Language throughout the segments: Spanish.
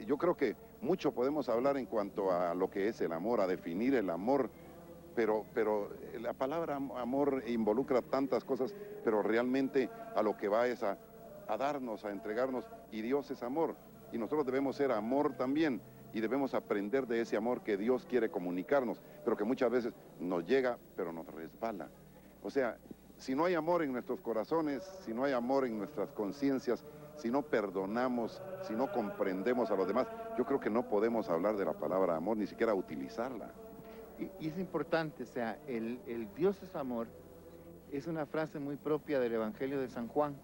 yo creo que mucho podemos hablar en cuanto a lo que es el amor, a definir el amor, pero la palabra amor involucra tantas cosas, pero realmente a lo que va es a darnos, a entregarnos, y Dios es amor, y nosotros debemos ser amor también, y debemos aprender de ese amor que Dios quiere comunicarnos, pero que muchas veces nos llega, pero nos resbala. O sea, si no hay amor en nuestros corazones, si no hay amor en nuestras conciencias, si no perdonamos, si no comprendemos a los demás, yo creo que no podemos hablar de la palabra amor, ni siquiera utilizarla. Y es importante, o sea, el Dios es amor, es una frase muy propia del Evangelio de San Juan.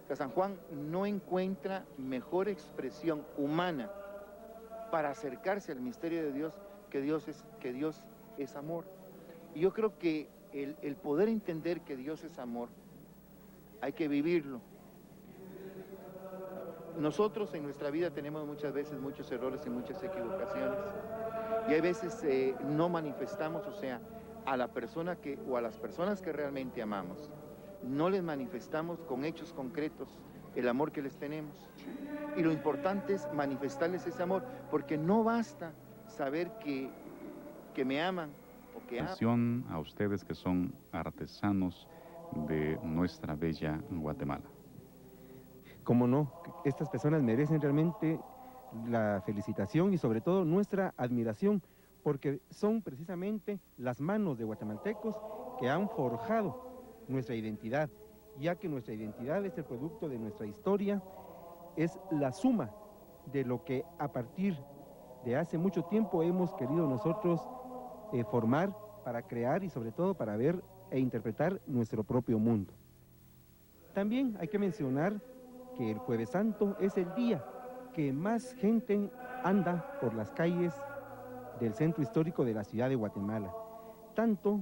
O sea, San Juan no encuentra mejor expresión humana para acercarse al misterio de Dios que Dios es amor. Y yo creo que el poder entender que Dios es amor, hay que vivirlo. Nosotros en nuestra vida tenemos muchas veces muchos errores y muchas equivocaciones. Y hay veces no manifestamos, o sea, a la persona o a las personas que realmente amamos, no les manifestamos con hechos concretos el amor que les tenemos. Y lo importante es manifestarles ese amor, porque no basta saber que me aman o que aman. Atención a ustedes que son artesanos de nuestra bella Guatemala. Cómo no, estas personas merecen realmente la felicitación y sobre todo nuestra admiración, porque son precisamente las manos de guatemaltecos que han forjado nuestra identidad, ya que nuestra identidad es el producto de nuestra historia, es la suma de lo que a partir de hace mucho tiempo hemos querido nosotros formar para crear y sobre todo para ver e interpretar nuestro propio mundo. También hay que mencionar que el Jueves Santo es el día que más gente anda por las calles del centro histórico de la ciudad de Guatemala. Tanto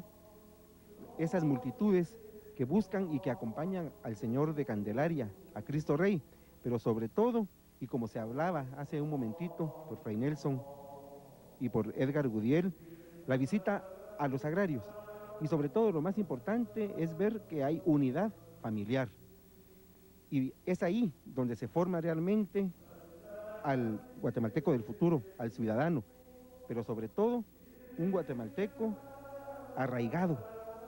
esas multitudes que buscan y que acompañan al Señor de Candelaria, a Cristo Rey, pero sobre todo, y como se hablaba hace un momentito por Fray Nelson y por Edgar Gudiel, la visita a los agrarios. Y sobre todo lo más importante es ver que hay unidad familiar. Y es ahí donde se forma realmente al guatemalteco del futuro, al ciudadano, pero sobre todo un guatemalteco arraigado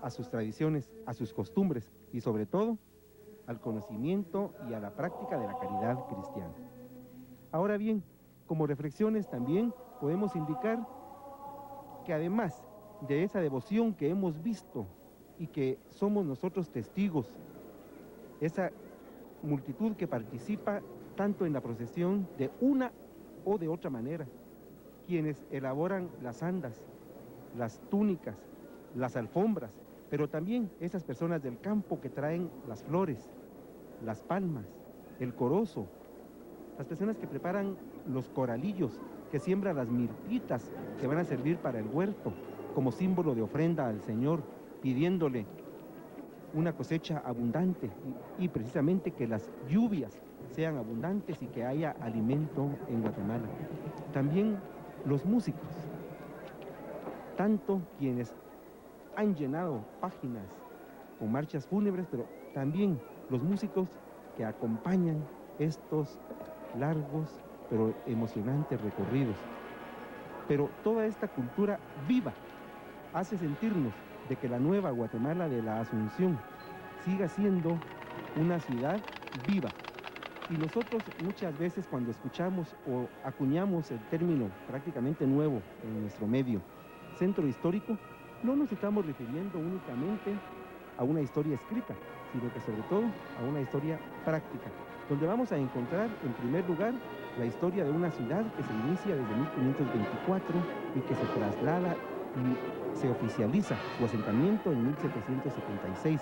a sus tradiciones, a sus costumbres y sobre todo al conocimiento y a la práctica de la caridad cristiana. Ahora bien, como reflexiones también podemos indicar que además de esa devoción que hemos visto y que somos nosotros testigos, esa multitud que participa tanto en la procesión de una o de otra manera, quienes elaboran las andas, las túnicas, las alfombras, pero también esas personas del campo que traen las flores, las palmas, el corozo, las personas que preparan los coralillos, que siembran las milpitas que van a servir para el huerto, como símbolo de ofrenda al Señor, pidiéndole una cosecha abundante y precisamente que las lluvias sean abundantes y que haya alimento en Guatemala. También los músicos, tanto quienes han llenado páginas con marchas fúnebres, pero también los músicos que acompañan estos largos pero emocionantes recorridos. Pero toda esta cultura viva hace sentirnos de que la nueva Guatemala de la Asunción siga siendo una ciudad viva. Y nosotros muchas veces cuando escuchamos o acuñamos el término prácticamente nuevo en nuestro medio, centro histórico, no nos estamos refiriendo únicamente a una historia escrita, sino que sobre todo a una historia práctica, donde vamos a encontrar en primer lugar la historia de una ciudad que se inicia desde 1524 y que se traslada y se oficializa su asentamiento en 1776,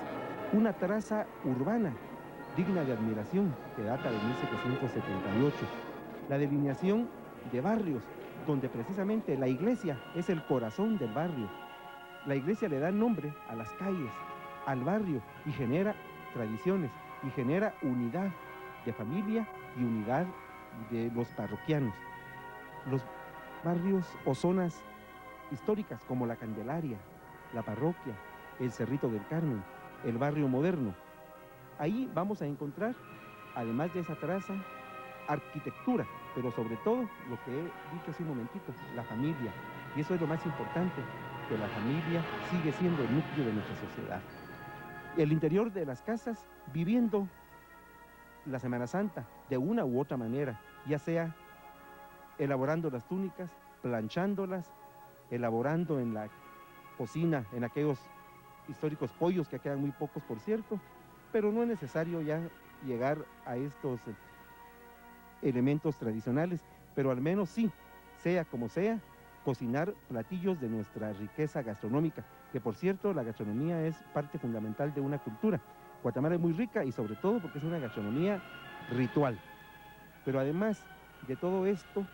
una traza urbana digna de admiración que data de 1778, la delineación de barrios donde precisamente la iglesia es el corazón del barrio. La iglesia le da nombre a las calles, al barrio y genera tradiciones y genera unidad de familia y unidad de los parroquianos. Los barrios o zonas históricas como la Candelaria, la parroquia, el Cerrito del Carmen, el barrio moderno. Ahí vamos a encontrar, además de esa traza, arquitectura, pero sobre todo lo que he dicho hace un momentito, la familia. Y eso es lo más importante, que la familia sigue siendo el núcleo de nuestra sociedad. El interior de las casas, viviendo la Semana Santa de una u otra manera, ya sea elaborando las túnicas, planchándolas, elaborando en la cocina, en aquellos históricos pollos que quedan muy pocos, por cierto, pero no es necesario ya llegar a estos elementos tradicionales, pero al menos sí, sea como sea, cocinar platillos de nuestra riqueza gastronómica, que por cierto la gastronomía es parte fundamental de una cultura. Guatemala es muy rica y sobre todo porque es una gastronomía ritual. Pero además de todo esto,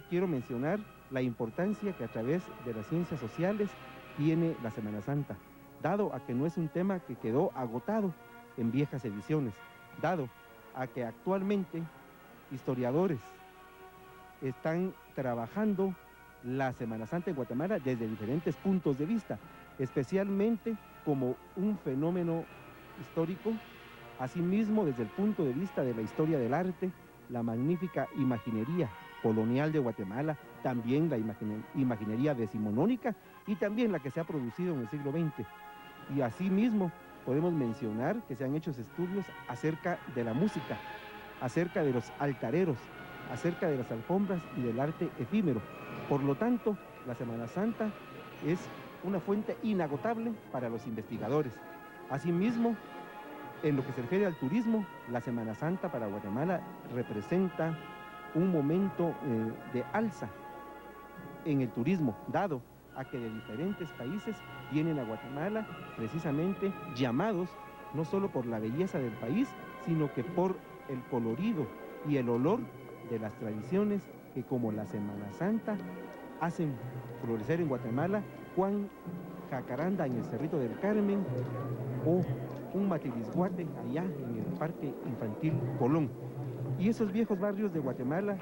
quiero mencionar la importancia que a través de las ciencias sociales tiene la Semana Santa, dado a que no es un tema que quedó agotado en viejas ediciones, dado a que actualmente historiadores están trabajando la Semana Santa en Guatemala desde diferentes puntos de vista, especialmente como un fenómeno histórico, asimismo desde el punto de vista de la historia del arte, la magnífica imaginería colonial de Guatemala, también la imaginería decimonónica y también la que se ha producido en el siglo XX. Y asimismo podemos mencionar que se han hecho estudios acerca de la música, acerca de los altareros, acerca de las alfombras y del arte efímero. Por lo tanto, la Semana Santa es una fuente inagotable para los investigadores. Asimismo, en lo que se refiere al turismo, la Semana Santa para Guatemala representa un momento de alza en el turismo, dado a que de diferentes países vienen a Guatemala precisamente llamados no solo por la belleza del país, sino que por el colorido y el olor de las tradiciones que como la Semana Santa hacen florecer en Guatemala, Juan Jacaranda en el Cerrito del Carmen o un Matilisguate allá en el Parque Infantil Colón. Y esos viejos barrios de Guatemala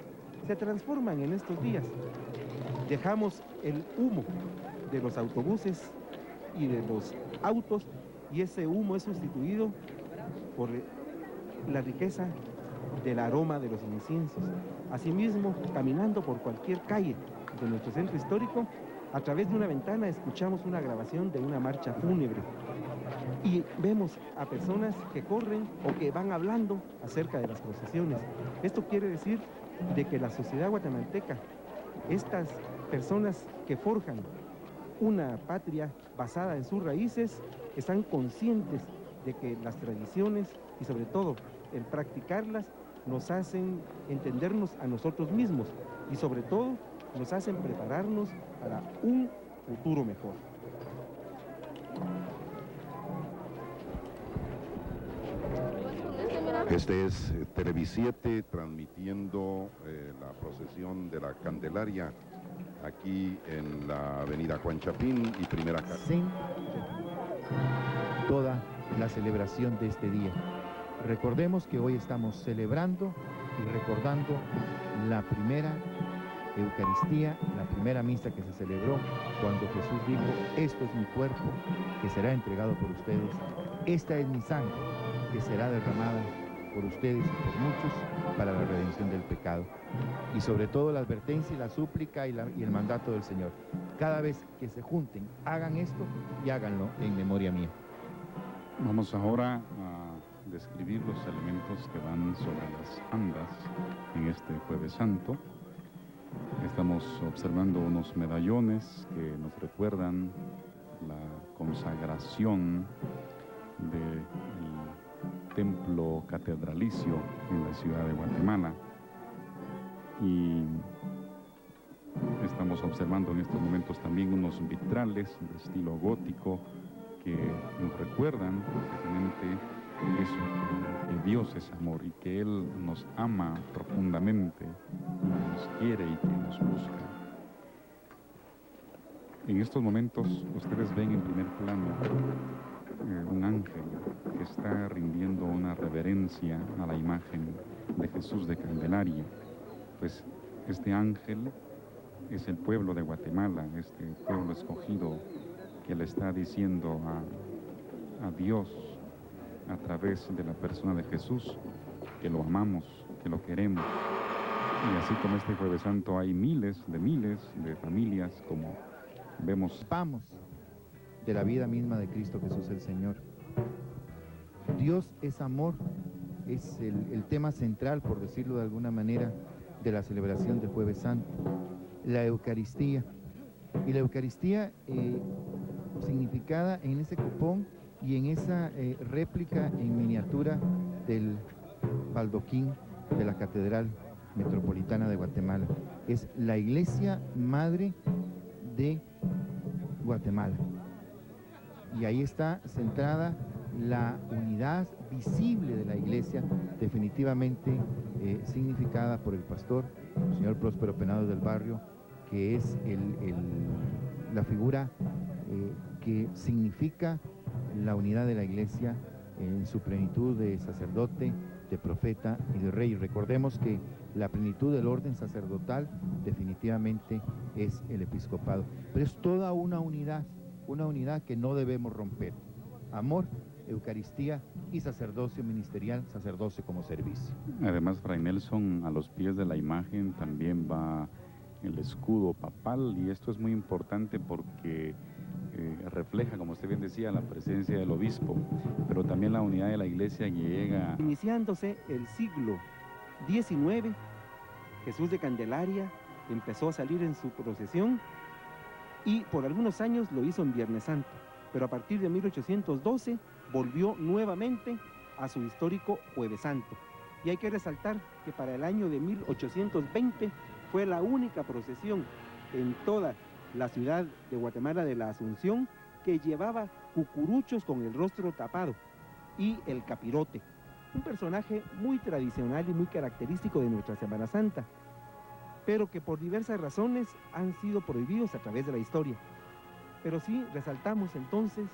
se transforman en estos días. Dejamos el humo de los autobuses y de los autos y ese humo es sustituido por la riqueza del aroma de los inciensos. Asimismo, caminando por cualquier calle de nuestro centro histórico, a través de una ventana escuchamos una grabación de una marcha fúnebre y vemos a personas que corren o que van hablando acerca de las procesiones. Esto quiere decir de que la sociedad guatemalteca, estas personas que forjan una patria basada en sus raíces, están conscientes de que las tradiciones y sobre todo el practicarlas nos hacen entendernos a nosotros mismos y sobre todo nos hacen prepararnos para un futuro mejor. Este es Televisiete transmitiendo la procesión de la Candelaria aquí en la avenida Juan Chapín y Primera Calle. Toda la celebración de este día. Recordemos que hoy estamos celebrando y recordando la primera Eucaristía, la primera misa que se celebró cuando Jesús dijo: esto es mi cuerpo que será entregado por ustedes, esta es mi sangre que será derramada por ustedes y por muchos para la redención del pecado. Y sobre todo la advertencia y la súplica y el mandato del Señor: cada vez que se junten, hagan esto y háganlo en memoria mía. Vamos ahora a describir los elementos que van sobre las andas en este Jueves Santo. Estamos observando unos medallones que nos recuerdan la consagración del templo catedralicio en la ciudad de Guatemala. Y estamos observando en estos momentos también unos vitrales de estilo gótico que nos recuerdan precisamente eso, que Dios es amor y que Él nos ama profundamente, nos quiere y que nos busca. En estos momentos ustedes ven en primer plano un ángel que está rindiendo una reverencia a la imagen de Jesús de Candelaria. Pues este ángel es el pueblo de Guatemala, este pueblo escogido que le está diciendo a Dios a través de la persona de Jesús que lo amamos, que lo queremos. Y así como este Jueves Santo hay miles de familias, como vemos. Vamos de la vida misma de Cristo Jesús el Señor. Dios es amor, es el tema central, por decirlo de alguna manera, de la celebración del Jueves Santo. La Eucaristía. Y la Eucaristía significada en ese cupón y en esa réplica en miniatura del baldoquín de la Catedral Metropolitana de Guatemala. Es la Iglesia Madre de Guatemala. Y ahí está centrada la unidad visible de la Iglesia, definitivamente significada por el pastor, el señor Próspero Penados del Barrio, que es la figura que significa la unidad de la Iglesia en su plenitud de sacerdote, de profeta y de rey. Recordemos que la plenitud del orden sacerdotal definitivamente es el episcopado, pero es toda una unidad que no debemos romper. Amor, Eucaristía y sacerdocio ministerial, sacerdocio como servicio. Además, Fray Nelson, a los pies de la imagen también va el escudo papal, y esto es muy importante porque refleja, como usted bien decía, la presencia del obispo, pero también la unidad de la Iglesia que llega. Iniciándose el siglo XIX, Jesús de Candelaria empezó a salir en su procesión y por algunos años lo hizo en Viernes Santo, pero a partir de 1812 volvió nuevamente a su histórico Jueves Santo. Y hay que resaltar que para el año de 1820 fue la única procesión en toda la ciudad de Guatemala de la Asunción que llevaba cucuruchos con el rostro tapado y el capirote, un personaje muy tradicional y muy característico de nuestra Semana Santa, pero que por diversas razones han sido prohibidos a través de la historia. Pero sí resaltamos entonces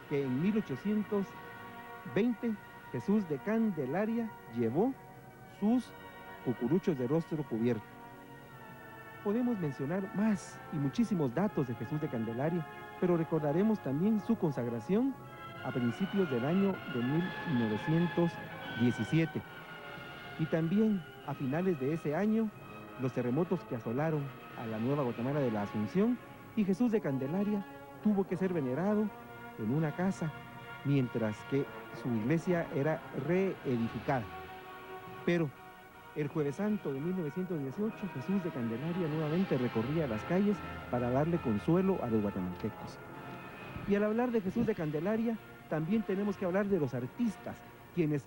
que en 1820 Jesús de Candelaria llevó sus cucuruchos de rostro cubierto. Podemos mencionar más y muchísimos datos de Jesús de Candelaria, pero recordaremos también su consagración a principios del año de 1917. Y también a finales de ese año, los terremotos que asolaron a la Nueva Guatemala de la Asunción, y Jesús de Candelaria tuvo que ser venerado en una casa, mientras que su iglesia era reedificada. Pero el Jueves Santo de 1918, Jesús de Candelaria nuevamente recorría las calles para darle consuelo a los guatemaltecos. Y al hablar de Jesús de Candelaria, también tenemos que hablar de los artistas, quienes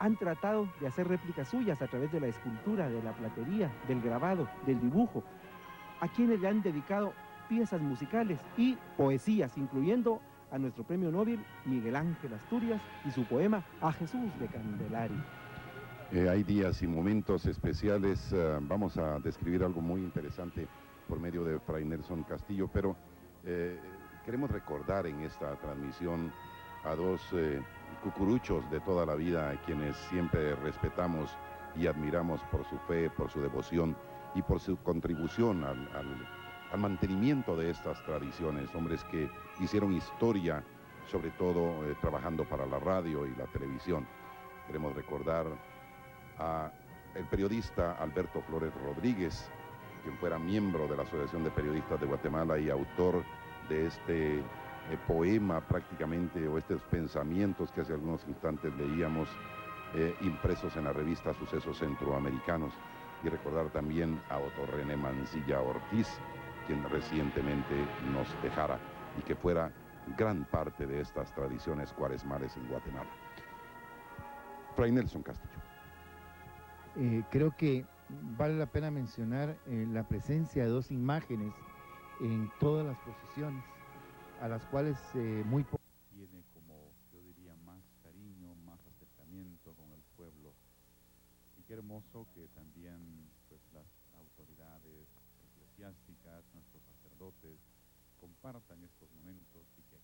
han tratado de hacer réplicas suyas a través de la escultura, de la platería, del grabado, del dibujo, a quienes le han dedicado piezas musicales y poesías, incluyendo a nuestro premio Nobel Miguel Ángel Asturias y su poema A Jesús de Candelaria. Hay días y momentos especiales. Vamos a describir algo muy interesante por medio de Fray Nelson Castillo, pero queremos recordar en esta transmisión a dos cucuruchos de toda la vida, a quienes siempre respetamos y admiramos por su fe, por su devoción y por su contribución al mantenimiento de estas tradiciones, hombres que hicieron historia, sobre todo trabajando para la radio y la televisión. Queremos recordar el periodista Alberto Flores Rodríguez, quien fuera miembro de la Asociación de Periodistas de Guatemala y autor de este poema prácticamente, o estos pensamientos que hace algunos instantes leíamos, impresos en la revista Sucesos Centroamericanos. Y recordar también a Otto René Mancilla Ortiz, quien recientemente nos dejara y que fuera gran parte de estas tradiciones cuaresmales en Guatemala. Fray Nelson Castillo. Creo que vale la pena mencionar la presencia de dos imágenes en todas las procesiones, a las cuales muy poco Tiene como, yo diría, más cariño, más acercamiento con el pueblo. Y qué hermoso que también pues, las autoridades eclesiásticas, nuestros sacerdotes, compartan estos momentos y que